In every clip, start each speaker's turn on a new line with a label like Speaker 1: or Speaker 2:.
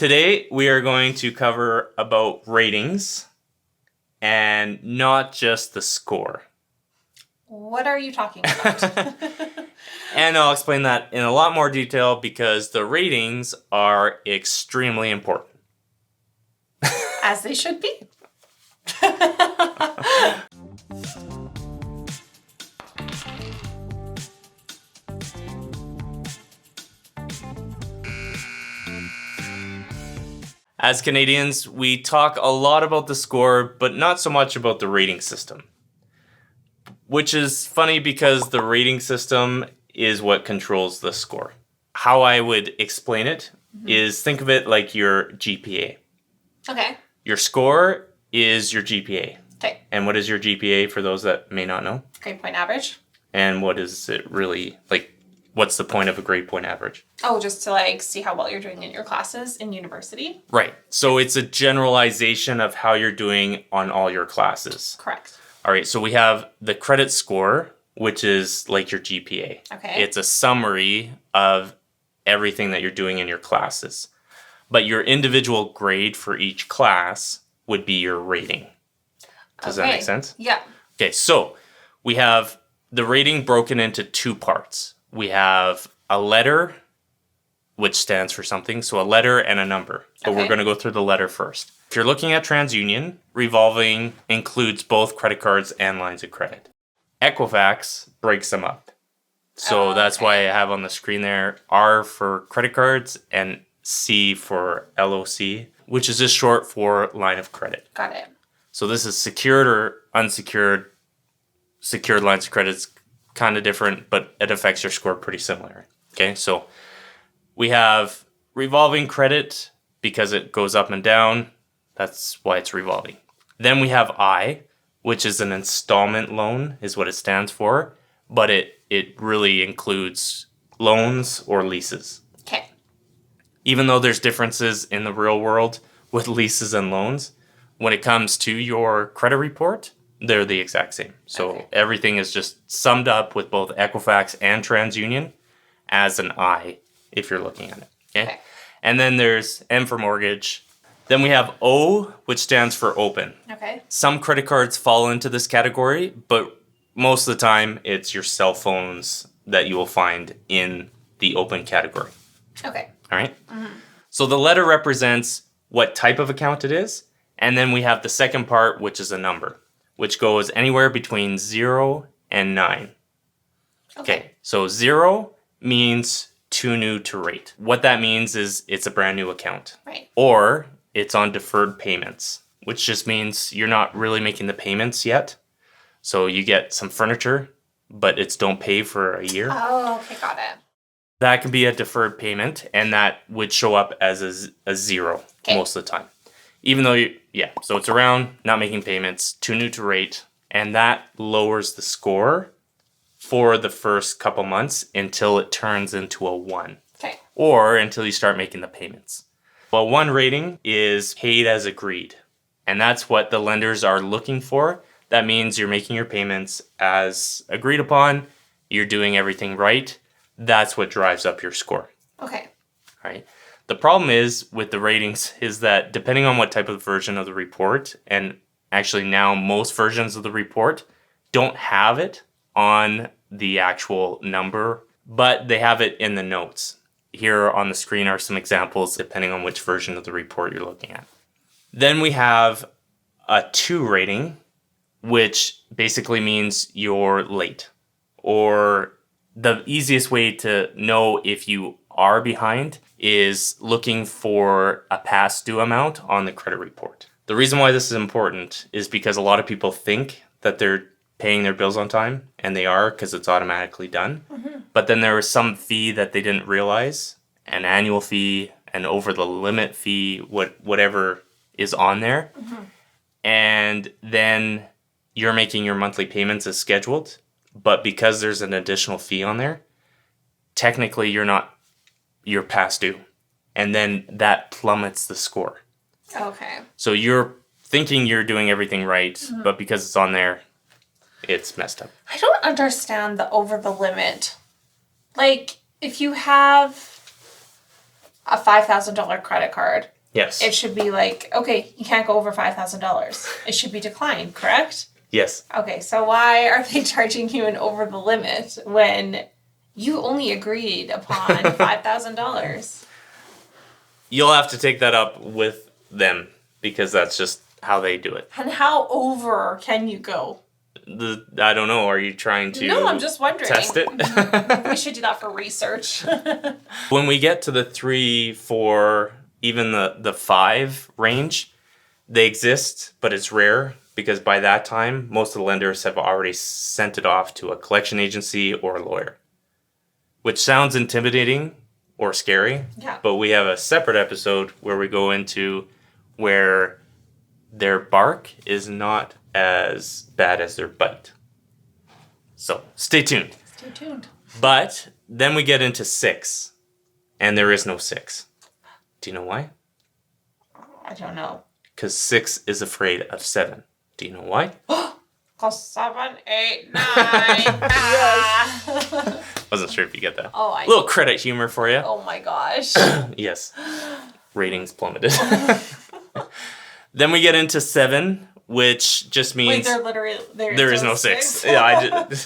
Speaker 1: Today we are going to cover about ratings and not just the score.
Speaker 2: What are you talking about?
Speaker 1: And I'll explain that in a lot more detail because the ratings are extremely important.
Speaker 2: As they should be.
Speaker 1: As Canadians, we talk a lot about the score, but not so much about the rating system. Which is funny because the rating system is what controls the score. How I would explain it is think of it like your GPA.
Speaker 2: Okay.
Speaker 1: Your score is your GPA.
Speaker 2: Okay.
Speaker 1: And what is your GPA for those that may not know?
Speaker 2: Grade point average.
Speaker 1: And what is it really, like, what's the point of a grade point average?
Speaker 2: Oh, just to see how well you're doing in your classes in university?
Speaker 1: Right. So it's a generalization of how you're doing on all your classes.
Speaker 2: Correct.
Speaker 1: All right, so we have the credit score, which is like your GPA.
Speaker 2: Okay.
Speaker 1: It's a summary of everything that you're doing in your classes. But your individual grade for each class would be your rating. Does that make sense?
Speaker 2: Yeah.
Speaker 1: Okay, so we have the rating broken into two parts. We have a letter, which stands for something, so a letter and a number. But we're going to go through the letter first. If you're looking at TransUnion, Revolving includes both credit cards and lines of credit. Equifax breaks them up. So that's why I have on the screen there R for credit cards and C for LOC, which is just short for line of credit.
Speaker 2: Got it.
Speaker 1: So this is secured or unsecured. Secured lines of credit is kind of different, but it affects your score pretty similar. Okay, so we have revolving credit because it goes up and down. That's why it's revolving. Then we have I, which is an installment loan, is what it stands for. But it really includes loans or leases.
Speaker 2: Okay.
Speaker 1: Even though there's differences in the real world with leases and loans, when it comes to your credit report, they're the exact same. So everything is just summed up with both Equifax and TransUnion as an I, if you're looking at it. Okay. And then there's M for mortgage. Then we have O, which stands for open.
Speaker 2: Okay.
Speaker 1: Some credit cards fall into this category, but most of the time it's your cell phones that you will find in the open category.
Speaker 2: Okay.
Speaker 1: All right? Mm-hmm. So the letter represents what type of account it is. And then we have the second part, which is a number, which goes anywhere between 0 and 9. Okay. So 0 means too new to rate. What that means is it's a brand new account.
Speaker 2: Right.
Speaker 1: Or it's on deferred payments, which just means you're not really making the payments yet. So you get some furniture, but it's don't pay for a year.
Speaker 2: Oh, okay, got it.
Speaker 1: That can be a deferred payment, and that would show up as a 0 most of the time. Even though so it's around, not making payments, too new to rate, and that lowers the score for the first couple months until it turns into a 1.
Speaker 2: Okay.
Speaker 1: Or until you start making the payments. Well, 1 rating is paid as agreed, and that's what the lenders are looking for. That means you're making your payments as agreed upon, you're doing everything right. That's what drives up your score.
Speaker 2: Okay.
Speaker 1: All right. The problem is with the ratings is that depending on what type of version of the report, and actually now most versions of the report don't have it on the actual number, but they have it in the notes. Here on the screen are some examples depending on which version of the report you're looking at. Then we have a 2 rating, which basically means you're late. Or the easiest way to know if you are behind is looking for a past due amount on the credit report. The reason why this is important is because a lot of people think that they're paying their bills on time, and they are because it's automatically done. Mm-hmm. But then there was some fee that they didn't realize, an annual fee, an over the limit fee, whatever is on there. Mm-hmm. And then you're making your monthly payments as scheduled, but because there's an additional fee on there, technically you're past due. And then that plummets the score.
Speaker 2: Okay.
Speaker 1: So you're thinking you're doing everything right, but because it's on there, it's messed up.
Speaker 2: I don't understand the over the limit. Like, if you have a $5,000 credit card,
Speaker 1: Yes.
Speaker 2: it should be like, okay, you can't go over $5,000. It should be declined, correct?
Speaker 1: Yes.
Speaker 2: Okay, so why are they charging you an over the limit when you only agreed upon $5,000?
Speaker 1: You'll have to take that up with them because that's just how they do it.
Speaker 2: And how over can you go?
Speaker 1: I don't know. Are you trying to
Speaker 2: No, I'm just wondering.
Speaker 1: test it?
Speaker 2: We should do that for research.
Speaker 1: When we get to the 3, 4, even the 5 range, they exist, but it's rare because by that time, most of the lenders have already sent it off to a collection agency or a lawyer, which sounds intimidating or scary.
Speaker 2: Yeah.
Speaker 1: But we have a separate episode where we go into where their bark is not as bad as their bite. So stay tuned.
Speaker 2: Stay tuned.
Speaker 1: But then we get into 6, and there is no 6. Do you know why?
Speaker 2: I don't know.
Speaker 1: Because 6 is afraid of 7. Do you know why?
Speaker 2: Cause 7, 8, 9. Yes.
Speaker 1: Wasn't sure if you get that.
Speaker 2: Oh, I.
Speaker 1: Little credit humor for you.
Speaker 2: Oh my gosh.
Speaker 1: Yes. Ratings plummeted. Then we get into 7, which just means
Speaker 2: Wait, they're literally
Speaker 1: there is no 6. Yeah, I did.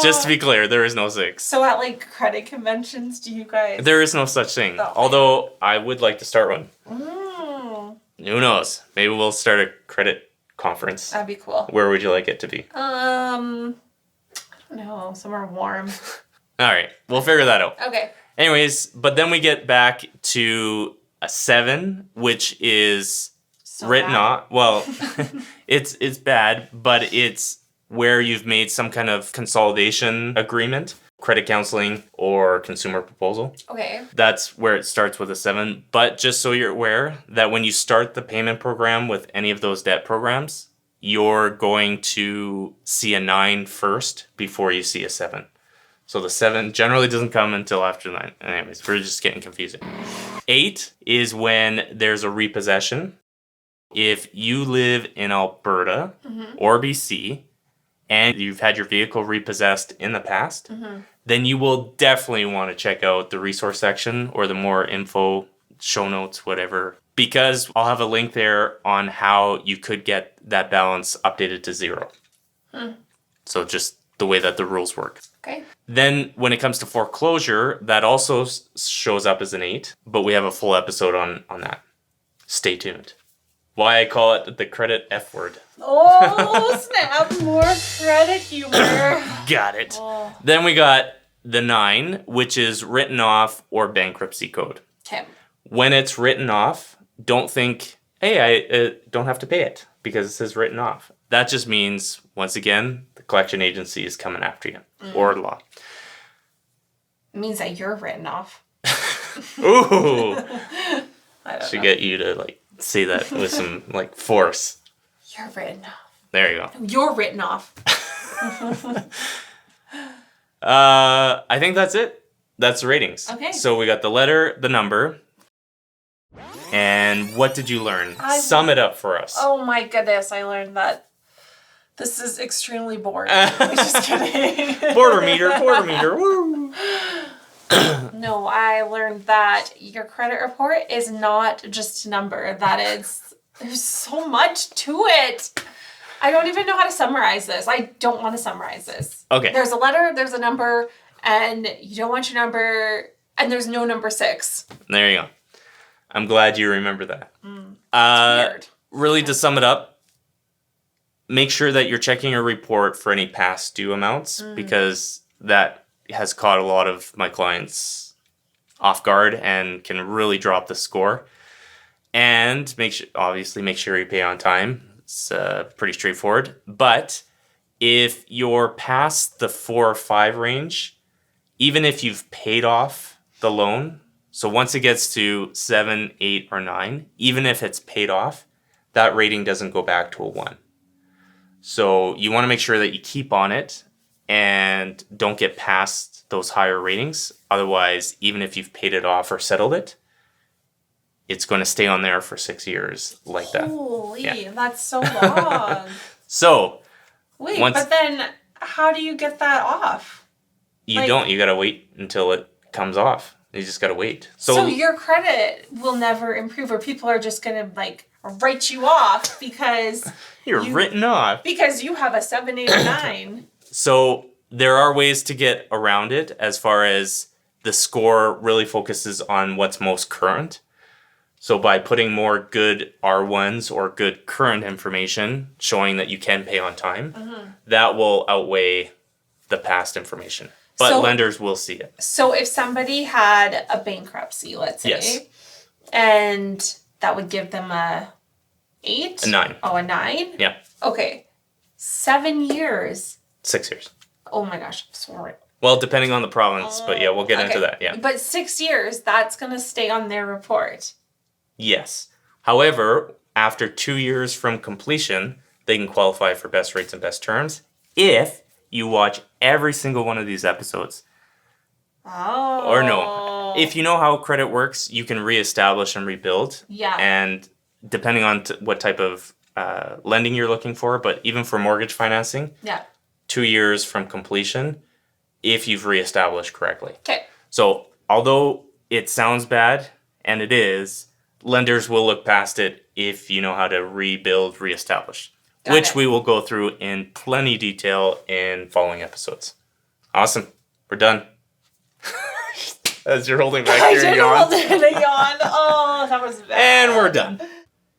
Speaker 1: Just to be clear, there is no 6.
Speaker 2: So at like credit conventions, do you guys?
Speaker 1: There is no such thing.
Speaker 2: Oh.
Speaker 1: Although I would like to start one.
Speaker 2: Mm,
Speaker 1: Who knows? Maybe we'll start a credit conference.
Speaker 2: that'd be cool.
Speaker 1: Where would you like it to be?
Speaker 2: I don't know, somewhere warm.
Speaker 1: All right, we'll figure that out.
Speaker 2: Okay.
Speaker 1: Anyways, but then we get back to a 7, which is
Speaker 2: So
Speaker 1: written
Speaker 2: bad.
Speaker 1: off. Well, it's bad, but it's where you've made some kind of consolidation agreement, credit counseling, or consumer proposal.
Speaker 2: Okay.
Speaker 1: That's where it starts with a 7. But just so you're aware that when you start the payment program with any of those debt programs, you're going to see a 9 first before you see a 7. So the 7 generally doesn't come until after 9. Anyways, we're just getting confusing. 8 is when there's a repossession. If you live in Alberta or BC and you've had your vehicle repossessed in the past, then you will definitely want to check out the resource section or the more info, show notes, whatever, because I'll have a link there on how you could get that balance updated to 0. So just the way that the rules work.
Speaker 2: Okay.
Speaker 1: Then when it comes to foreclosure, that also shows up as an 8, but we have a full episode on that. Stay tuned. Why I call it the credit F word.
Speaker 2: Oh, snap. More credit humor.
Speaker 1: Got it.
Speaker 2: Oh.
Speaker 1: Then we got the 9, which is written off or bankruptcy code.
Speaker 2: Okay.
Speaker 1: When it's written off, don't think, hey, I don't have to pay it because it says written off. That just means, once again, the collection agency is coming after you or law.
Speaker 2: It means that you're written off.
Speaker 1: Ooh.
Speaker 2: I don't
Speaker 1: Should
Speaker 2: know.
Speaker 1: get you to say that with some force.
Speaker 2: You're written off.
Speaker 1: There you go.
Speaker 2: You're written off.
Speaker 1: I think that's it. That's the ratings.
Speaker 2: Okay.
Speaker 1: So we got the letter, the number, and what did you learn?
Speaker 2: I-
Speaker 1: Sum it up for us.
Speaker 2: Oh my goodness, I learned that this is extremely boring. Just kidding.
Speaker 1: Quarter meter, woo!
Speaker 2: No, I learned that your credit report is not just a number. There's so much to it. I don't even know how to summarize this. I don't want to summarize this.
Speaker 1: Okay.
Speaker 2: There's a letter, there's a number, and you don't want your number, and there's no number 6.
Speaker 1: There you go. I'm glad you remember that.
Speaker 2: Weird.
Speaker 1: Really, to sum it up, make sure that you're checking your report for any past due amounts because that has caught a lot of my clients off guard and can really drop the score. And make sure you pay on time. It's pretty straightforward. But if you're past the 4 or 5 range, even if you've paid off the loan, so once it gets to 7, 8, or 9, even if it's paid off, that rating doesn't go back to a 1. So you want to make sure that you keep on it and don't get past those higher ratings. Otherwise, even if you've paid it off or settled it, it's going to stay on there for 6 years like that.
Speaker 2: Holy,
Speaker 1: Yeah.
Speaker 2: that's so long.
Speaker 1: So
Speaker 2: Wait,
Speaker 1: Once-
Speaker 2: but then how do you get that off?
Speaker 1: you don't. You got to wait until it comes off. You just got to wait.
Speaker 2: So your credit will never improve, or people are just going to like write you off because
Speaker 1: you're written off.
Speaker 2: Because you have a 7, 8, or 9.
Speaker 1: So there are ways to get around it as far as the score really focuses on what's most current. So by putting more good R1s or good current information showing that you can pay on time, that will outweigh the past information. But lenders will see it.
Speaker 2: So if somebody had a bankruptcy, let's say, and that would give them a 8?
Speaker 1: A 9.
Speaker 2: Oh, a 9?
Speaker 1: Yeah.
Speaker 2: Okay. 7 years.
Speaker 1: 6 years.
Speaker 2: Oh my gosh, I'm sorry.
Speaker 1: Well, depending on the province, but yeah, we'll get into that, yeah.
Speaker 2: But 6 years, that's going to stay on their report.
Speaker 1: Yes. However, after 2 years from completion, they can qualify for best rates and best terms if you watch every single one of these episodes.
Speaker 2: Oh.
Speaker 1: Or no. If you know how credit works, you can reestablish and rebuild.
Speaker 2: Yeah.
Speaker 1: And depending on what type of lending you're looking for, but even for mortgage financing, 2 years from completion, if you've reestablished correctly.
Speaker 2: Okay.
Speaker 1: So although it sounds bad, and it is, lenders will look past it if you know how to rebuild, reestablish. Which we will go through in plenty detail in following episodes. Awesome. We're done. As you're holding back your yawn.
Speaker 2: I did hold in a yawn. Oh, that was bad.
Speaker 1: And we're done.